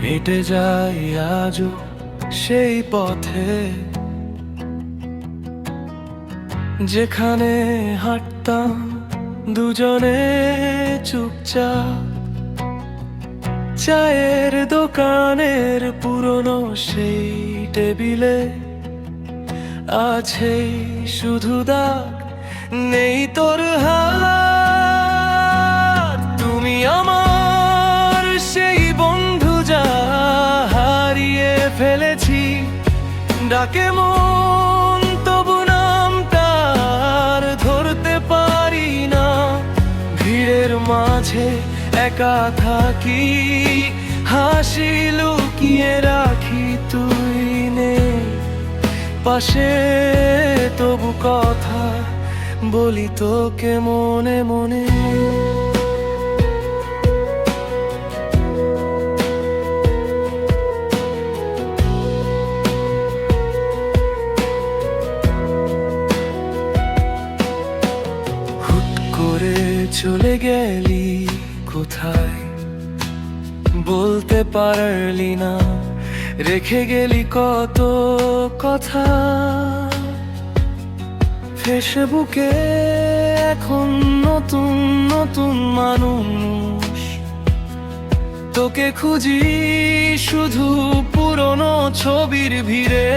হেঁটে যাই আজও সেই পথে, যেখানে হাঁটতাম দুজনে চুপচাপ। চায়ের দোকানের পুরনো সেই টেবিলে আছে শুধু দাগ, নেই তোর হাত। তুমি আমার সেই বন্ধু যা হারিয়ে ফেলেছি, ডাকে মন তবু নাম তার ধরতে পারি না। ভিড়ের মাঝে একা থাকি, হাসি লুকিয়ে রাখি, তুই নেই পাশে, তবু কথা বলি তোকে মনে মনে। হুট করে চলে গেলি কোথায়, বলতে পারলি না, রেখে গেলি কত কথা। ফেসবুকে এখন নতুন নতুন মানুষ, তোকে খুঁজি শুধু পুরনো ছবির ভিড়ে।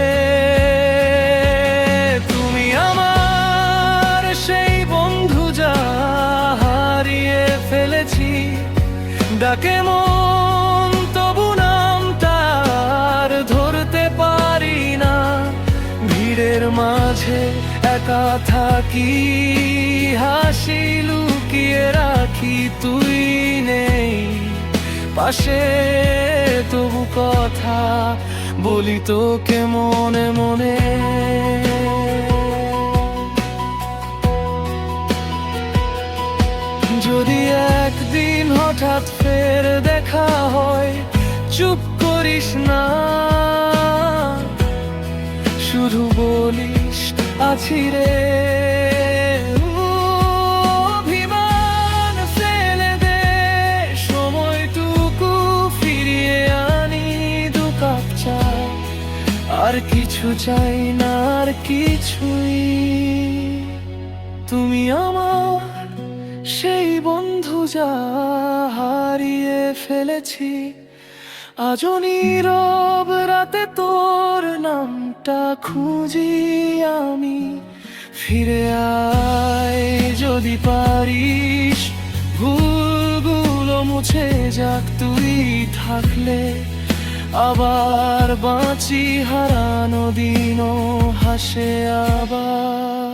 তুমি আমার সেই বন্ধু যা হারিয়ে ফেলেছি, ডাকে মন তবু নাম তার ধরতে পারি না। ভিড়ের মাঝে একা থাকি, হাসি লুকিয়ে রাখি, তুই নেই পাশে, তবু কথা বলি তোকে মনে মনে। যদি একদিন হঠাৎ ফের দেখা হয়, চুপ করিস না, শুধু বলিস আছি রে। অভিমান ফেলে দে, সময়টুকু ফিরিয়ে আনি, দু কাপ চা, আর কিছু চাই না, আর কিছুই। তুমি আমার সেই বন্ধু যা হারিয়ে ফেলেছি, আজও নীরব রাতে তোর নামটা খুঁজি আমি। ফিরে আয় যদি পারিস, ভুলগুলো মুছে যাক, তুই থাকলে আবার বাঁচি, হারানো দিনও হাসে আবার।